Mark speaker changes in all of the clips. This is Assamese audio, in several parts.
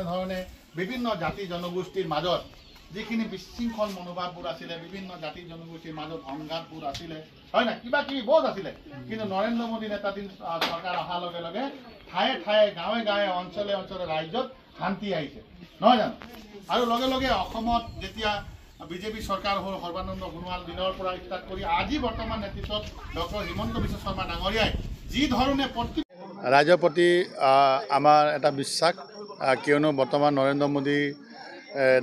Speaker 1: এনেধৰণে বিভিন্ন জাতি জনগোষ্ঠীৰ মাজত যিখিনি বিশৃংখল মনোভাৱবোৰ আছিলে, বিভিন্ন জাতি জনগোষ্ঠীৰ মাজত সংঘাতবোৰ আছিলে, হয় না, কিবা কিবি বহুত আছিলে। কিন্তু নৰেন্দ্ৰ মোদী নেতৃত্বাধীন চৰকাৰ অহাৰ লগে লগে ঠায়ে ঠায়ে গাঁৱে গাঁৱে অঞ্চলে অঞ্চলে ৰাজ্যত শান্তি আহিছে, নহয় জানো? আৰু লগে লগে অসমত যেতিয়া বিজেপি চৰকাৰ হ'ল, সৰ্বানন্দ সোণোৱাল দিনৰ পৰা ষ্টাৰ্ট কৰি আজি বৰ্তমান নেতৃত্বত ডক্টৰ হিমন্ত বিশ্ব শৰ্মা ডাঙৰীয়াই যি ধৰণে ৰাইজৰ প্ৰতি আমাৰ এটা বিশ্বাস, কিয়নো বৰ্তমান নৰেন্দ্ৰ মোদী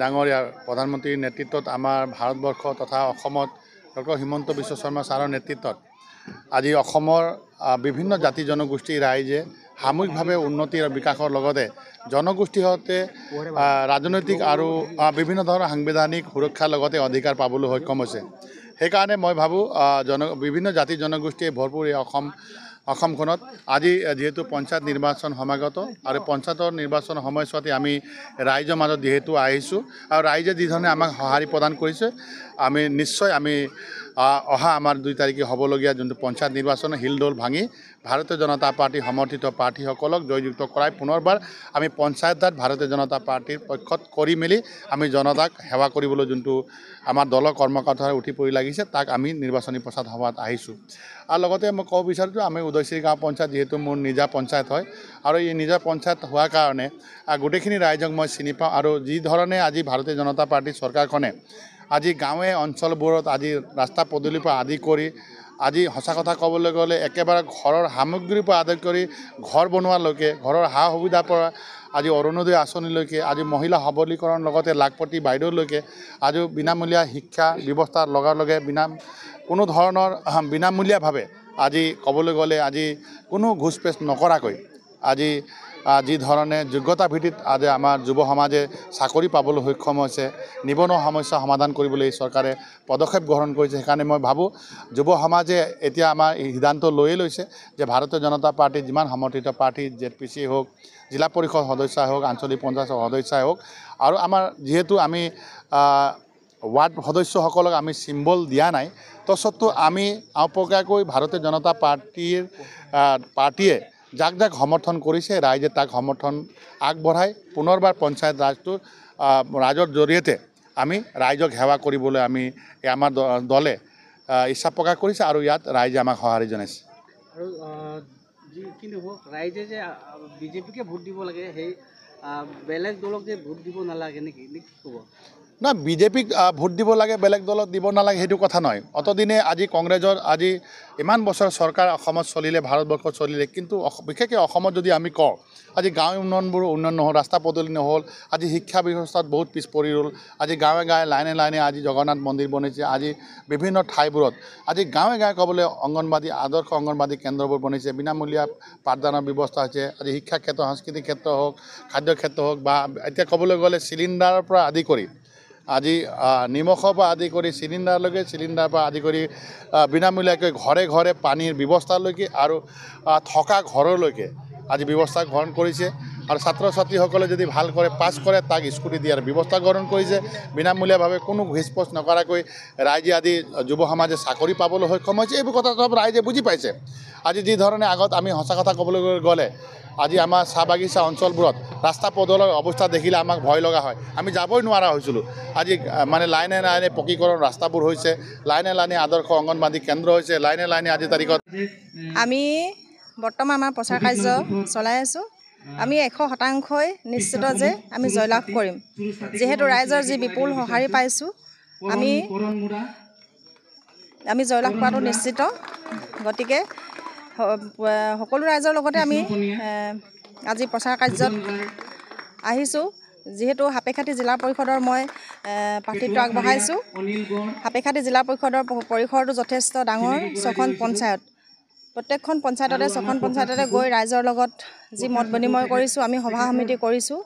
Speaker 1: ডাঙৰীয়াৰ প্ৰধানমন্ত্ৰীৰ নেতৃত্বত আমাৰ ভাৰতবৰ্ষ তথা অসমত ডক্টৰ হিমন্ত বিশ্ব শৰ্মা ছাৰৰ নেতৃত্বত আজি অসমৰ বিভিন্ন জাতি জনগোষ্ঠীৰ ৰাইজে সামূহিকভাৱে উন্নতি আৰু বিকাশৰ লগতে জনগোষ্ঠীৰ সৈতে ৰাজনৈতিক আৰু বিভিন্ন ধৰণৰ সাংবিধানিক সুৰক্ষাৰ লগতে অধিকাৰ পাবলৈ সক্ষম হৈছে। সেইকাৰণে মই ভাবোঁ বিভিন্ন জাতি জনগোষ্ঠীয়ে ভৰপূৰ এই অসমখনত আজি যিহেতু পঞ্চায়ত নিৰ্বাচন সমাগত আৰু পঞ্চায়তৰ নিৰ্বাচন সময়ছোৱাতে আমি ৰাইজৰ মাজত যিহেতু আহিছোঁ আৰু ৰাইজে যিধৰণে আমাক সঁহাৰি প্ৰদান কৰিছে, আমি নিশ্চয় অহা আমাৰ 2 তাৰিখে হ'বলগীয়া যোনটো পঞ্চায়ত নিৰ্বাচন হিলডোল ভাঙি ভাৰতীয় জনতা পাৰ্টি সমৰ্থিত প্ৰাৰ্থীসকলক জয়যুক্ত কৰাই পুনৰবাৰ আমি পঞ্চায়তত ভাৰতীয় জনতা পাৰ্টিৰ পক্ষত কৰি মেলি আমি জনতাক সেৱা কৰিবলৈ যোনটো আমাৰ দলৰ কৰ্মকৰ্তাৰে উঠি পৰি লাগিছে, তাক আমি নিৰ্বাচনী প্ৰচাৰ সভাত আহিছোঁ। আৰু লগতে মই ক'ব বিচাৰোঁ যে আমি উদয়শ্ৰী গাঁও পঞ্চায়ত যিহেতু মোৰ নিজা পঞ্চায়ত হয় আৰু এই নিজা পঞ্চায়ত হোৱাৰ কাৰণে গোটেইখিনি ৰাইজক মই চিনি পাওঁ আৰু যি ধৰণে আজি ভাৰতীয় জনতা পাৰ্টিৰ চৰকাৰখনে আজি গাঁৱে অঞ্চলবোৰত আজি ৰাস্তা পদূলিৰ পৰা আদি কৰি আজি সঁচা কথা ক'বলৈ গ'লে একেবাৰে ঘৰৰ সামগ্ৰীৰ পৰা আদি কৰি ঘৰ বনোৱালৈকে, ঘৰৰ সা সুবিধাৰ পৰা আজি অৰুণোদয় আঁচনিলৈকে, আজি মহিলা সবলীকৰণ লগতে লাখপতি বাইদেউলৈকে আজি বিনামূলীয়া শিক্ষা ব্যৱস্থাৰ লগে লগে কোনো ধৰণৰ বিনামূলীয়াভাৱে আজি ক'বলৈ গ'লে আজি কোনো ঘুচপেচ নকৰাকৈ আজি যি ধৰণে যোগ্যতা ভিত্তিত আজি আমাৰ যুৱ সমাজে চাকৰি পাবলৈ সক্ষম হৈছে, নিবনুৱা সমস্যা সমাধান কৰিবলৈ এই চৰকাৰে পদক্ষেপ গ্ৰহণ কৰিছে। সেইকাৰণে মই ভাবোঁ যুৱ সমাজে এতিয়া আমাৰ এই সিদ্ধান্ত লৈয়ে লৈছে যে ভাৰতীয় জনতা পাৰ্টীৰ যিমান সমৰ্থিত প্ৰাৰ্থী ZPC হওক, জিলা পৰিষদ সদস্যই হওক, আঞ্চলিক পঞ্চায়ত সদস্যই হওক আৰু আমাৰ যিহেতু আমি ৱাৰ্ড সদস্যসকলক আমি চিম্বল দিয়া নাই, তৎসত্ত্বেও আমি আওপকীয়াকৈ ভাৰতীয় জনতা পাৰ্টীয়ে যাক যাক সমৰ্থন কৰিছে ৰাইজে তাক সমৰ্থন আগবঢ়াই পুনৰবাৰ পঞ্চায়ত ৰাজৰ জৰিয়তে আমি ৰাইজক সেৱা কৰিবলৈ আমাৰ দলে ইচ্ছা প্ৰকাশ কৰিছে আৰু ইয়াত ৰাইজে আমাক সঁহাৰি জনাইছে।
Speaker 2: আৰু যিখিনি হওক ৰাইজে যে বিজেপিকে ভোট দিব লাগে, সেই বেলেগ দলক যে ভোট দিব নালাগে নেকি ক'ব?
Speaker 1: না, বিজেপিক ভোট দিব লাগে, বেলেগ দলত দিব নালাগে সেইটো কথা নহয়। অতদিনে আজি কংগ্ৰেছৰ আজি ইমান বছৰ চৰকাৰ অসমত চলিলে, ভাৰতবৰ্ষত চলিলে, কিন্তু বিশেষকৈ অসমত যদি আমি কওঁ আজি গাঁও উন্নয়নবোৰ উন্নয়ন নহ'ল, ৰাস্তা পদূলি নহ'ল, আজি শিক্ষা ব্যৱস্থাত বহুত পিছ পৰি ৰ'ল। আজি গাঁৱে গাঁৱে লাইনে লাইনে আজি জগন্নাথ মন্দিৰ বনাইছে, আজি বিভিন্ন ঠাইবোৰত আজি গাঁৱে গাঁৱে ক'বলৈ অংগনবাদী আদৰ্শ অংগনবাদী কেন্দ্ৰবোৰ বনাইছে, বিনামূলীয়া পাঠদানৰ ব্যৱস্থা হৈছে। আজি শিক্ষা ক্ষেত্ৰ, সাংস্কৃতিক ক্ষেত্ৰ হওক, খাদ্য ক্ষেত্ৰ হওক বা এতিয়া ক'বলৈ গ'লে চিলিণ্ডাৰৰ পৰা আদি কৰি আজি নিমখৰ পৰা আদি কৰি চিলিণ্ডাৰলৈকে, চিলিণ্ডাৰৰ পৰা আদি কৰি বিনামূলীয়াকৈ ঘৰে ঘৰে পানীৰ ব্যৱস্থালৈকে আৰু থকা ঘৰলৈকে আজি ব্যৱস্থা গ্ৰহণ কৰিছে। আৰু ছাত্ৰ ছাত্ৰীসকলে যদি ভাল কৰে পাছ কৰে তাক স্কুটি দিয়াৰ ব্যৱস্থা গ্ৰহণ কৰিছে। বিনামূলীয়াভাৱে কোনো ঘিচপচ নকৰাকৈ ৰাইজে আজি যুৱ সমাজে চাকৰি পাবলৈ সক্ষম হৈছে। এইবোৰ কথা সব ৰাইজে বুজি পাইছে। আজি যি ধৰণে আগত আমি সঁচা কথা ক'বলৈ গ'লে আজি আমাৰ চাহ বাগিচা অঞ্চলবোৰত ৰাস্তা পদূলিৰ অৱস্থা দেখিলে আমাক ভয় লগা হয়, আমি যাবই নোৱাৰা হৈছিলোঁ। আজি মানে লাইনে লাইনে পকীকৰণ ৰাস্তাবোৰ হৈছে, লাইনে লাইনে আদৰ্শ অংগনবাদী কেন্দ্ৰ হৈছে, লাইনে লাইনে আজিৰ তাৰিখত
Speaker 3: আমি বৰ্তমান আমাৰ প্ৰচাৰ কাৰ্য চলাই আছোঁ। আমি 100% নিশ্চিত যে আমি জয়লাভ কৰিম, যিহেতু ৰাইজৰ যি বিপুল সঁহাৰি পাইছোঁ। আমি জয়লাভ কৰাটো নিশ্চিত। গতিকে সকলো ৰাইজৰ লগতে আমি আজি প্ৰচাৰ কাৰ্যত আহিছোঁ। যিহেতু সাপেখাতী জিলা পৰিষদৰ মই প্ৰাৰ্থিত্ব আগবঢ়াইছোঁ। সাপেখাতী জিলা পৰিষদটো যথেষ্ট ডাঙৰ, 6খন পঞ্চায়ত। প্ৰত্যেকখন পঞ্চায়ততে 6খন পঞ্চায়ততে গৈ ৰাইজৰ লগত যি মত বিনিময় কৰিছোঁ, আমি সভা সমিতি কৰিছোঁ।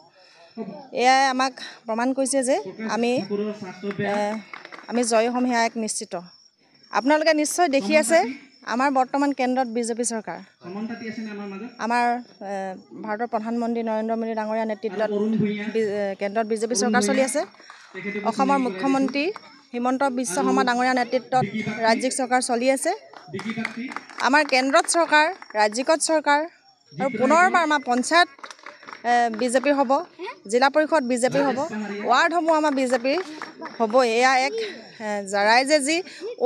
Speaker 3: এয়াই আমাক প্ৰমাণ কৰিছে যে আমি জয়ী হ'ম, সেয়া এক নিশ্চিত। আপোনালোকে নিশ্চয় দেখি আছে আমাৰ বৰ্তমান কেন্দ্ৰত বিজেপি চৰকাৰ। আমাৰ ভাৰতৰ প্ৰধানমন্ত্ৰী নৰেন্দ্ৰ মোদী ডাঙৰীয়াৰ নেতৃত্বত কেন্দ্ৰত বিজেপি চৰকাৰ চলি আছে। অসমৰ মুখ্যমন্ত্ৰী হিমন্ত বিশ্ব শৰ্মা ডাঙৰীয়াৰ নেতৃত্বত ৰাজ্যিক চৰকাৰ চলি আছে। আমাৰ কেন্দ্ৰত চৰকাৰ, ৰাজ্যিকত চৰকাৰ আৰু পুনৰবাৰ আমাৰ পঞ্চায়ত বিজেপিৰ হ'ব, জিলা পৰিষদ বিজেপিৰ হ'ব, ৱাৰ্ডসমূহ আমাৰ বিজেপিৰ হ'ব। এয়া এক ৰাইজে যি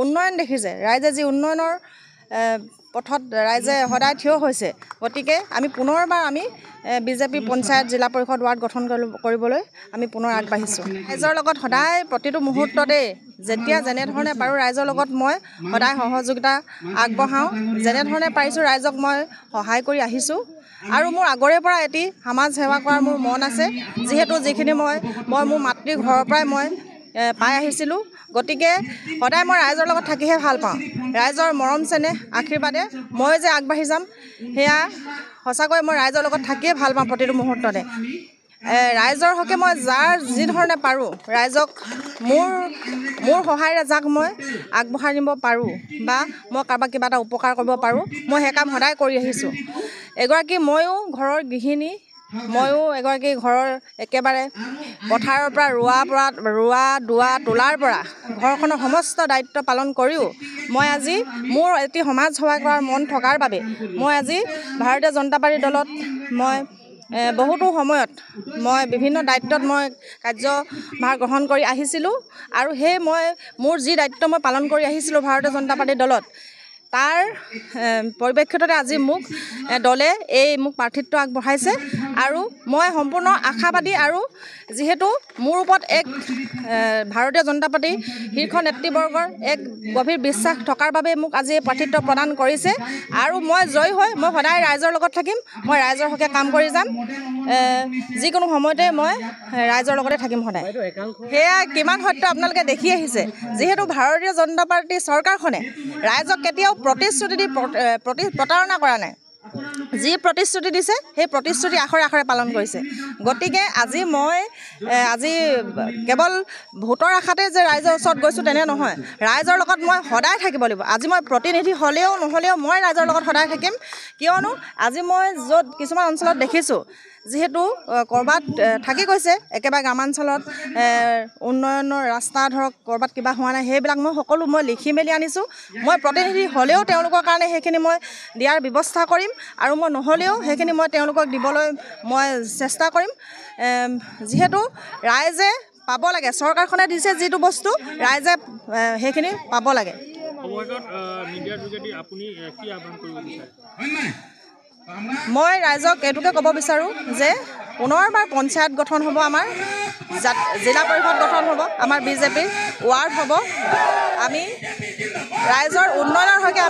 Speaker 3: উন্নয়ন দেখিছে, ৰাইজে যি উন্নয়নৰ পথত ৰাইজে সদায় থিয় হৈছে, গতিকে আমি পুনৰবাৰ আমি বিজেপি পঞ্চায়ত, জিলা পৰিষদ, ৱাৰ্ড গঠন কৰিবলৈ আমি পুনৰ আগবাঢ়িছোঁ। ৰাইজৰ লগত সদায় প্ৰতিটো মুহূৰ্ততে যেতিয়া যেনেধৰণে পাৰোঁ ৰাইজৰ লগত মই সদায় সহযোগিতা আগবঢ়াওঁ, যেনেধৰণে পাৰিছোঁ ৰাইজক মই সহায় কৰি আহিছোঁ। আৰু মোৰ আগৰে পৰা এটি সমাজ সেৱা কৰাৰ মোৰ মন আছে, যিহেতু যিখিনি মই মোৰ মাতৃৰ ঘৰৰ পৰাই মই পাই আহিছিলোঁ। গতিকে সদায় মই ৰাইজৰ লগত থাকিহে ভাল পাওঁ। ৰাইজৰ মৰম চেনেহ আশীৰ্বাদে মই যে আগবাঢ়ি যাম, সেয়া সঁচাকৈ মই ৰাইজৰ লগত থাকিয়ে ভাল পাওঁ প্ৰতিটো মুহূৰ্ততে। ৰাইজৰ হকে মই যি ধৰণে পাৰোঁ ৰাইজক মোৰ সহায়েৰে যাক মই আগবঢ়াই নিব পাৰোঁ বা মই কাৰোবাক কিবা এটা উপকাৰ কৰিব পাৰোঁ, মই সেই কাম সদায় কৰি আহিছোঁ। এগৰাকী ময়ো ঘৰৰ গৃহিণী, ময়ো এগৰাকী ঘৰৰ একেবাৰে পথাৰৰ পৰা ৰোৱা দোৱা তোলাৰ পৰা ঘৰখনৰ সমস্ত দায়িত্ব পালন কৰিও মই আজি মোৰ এটি সমাজ সেৱা কৰাৰ মন থকাৰ বাবে মই আজি ভাৰতীয় জনতা পাৰ্টি দলত মই বহুতো সময়ত মই বিভিন্ন দায়িত্বত মই কাৰ্যভাৰ গ্ৰহণ কৰি আহিছিলোঁ। আৰু সেই মোৰ যি দায়িত্ব মই পালন কৰি আহিছিলোঁ ভাৰতীয় জনতা পাৰ্টি দলত, তাৰ পৰিপ্ৰেক্ষিততে আজি মোক দলে মোক প্ৰাৰ্থিত্ব আগবঢ়াইছে। আৰু মই সম্পূৰ্ণ আশাবাদী, আৰু যিহেতু মোৰ ওপৰত এক ভাৰতীয় জনতা পাৰ্টি শীৰ্ষ নেতৃবৰ্গৰ এক গভীৰ বিশ্বাস থকাৰ বাবে মোক আজি প্ৰাৰ্থিত্ব প্ৰদান কৰিছে। আৰু মই জয়ী হৈ মই সদায় ৰাইজৰ লগত থাকিম, মই ৰাইজৰ হকে কাম কৰি যাম। যিকোনো সময়তে মই ৰাইজৰ লগতে থাকিম সদায়। সেয়া কিমান সত্য আপোনালোকে দেখি আহিছে। যিহেতু ভাৰতীয় জনতা পাৰ্টি চৰকাৰখনে ৰাইজক কেতিয়াও প্ৰতিশ্ৰুতি দি প্ৰতাৰণা কৰা নাই। যি প্ৰতিশ্ৰুতি দিছে সেই প্ৰতিশ্ৰুতি আখৰে আখৰে পালন কৰিছে। গতিকে আজি মই কেৱল ভোটৰ আশাতে যে ৰাইজৰ ওচৰত গৈছোঁ তেনে নহয়, ৰাইজৰ লগত মই সদায় থাকিব লাগিব। আজি মই প্ৰতিনিধি হ'লেও নহ'লেও মই ৰাইজৰ লগত সদায় থাকিম। কিয়নো আজি মই য'ত কিছুমান অঞ্চলত দেখিছোঁ, যিহেতু ক'ৰবাত থাকি গৈছে একেবাৰে গ্ৰামাঞ্চলত উন্নয়নৰ ৰাস্তা ধৰক ক'ৰবাত কিবা হোৱা নাই, সেইবিলাক মই সকলো লিখি মেলি আনিছোঁ। মই প্ৰতিনিধি হ'লেও তেওঁলোকৰ কাৰণে সেইখিনি মই দিয়াৰ ব্যৱস্থা কৰিম, আৰু মই নহ'লেও সেইখিনি মই তেওঁলোকক দিবলৈ মই চেষ্টা কৰিম। যিহেতু ৰাইজে পাব লাগে, চৰকাৰখনে দিছে যিটো বস্তু ৰাইজে সেইখিনি পাব লাগে। মই ৰাইজক এইটোকে ক'ব বিচাৰোঁ যে পুনৰবাৰ পঞ্চায়ত গঠন হ'ব, আমাৰ জিলা পৰিষদ গঠন হ'ব, আমাৰ বিজেপিৰ ৱাৰ্ড হ'ব। আমি ৰাইজৰ উন্নয়নৰ হকে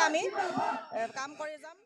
Speaker 3: আমি কাম কৰি যাম।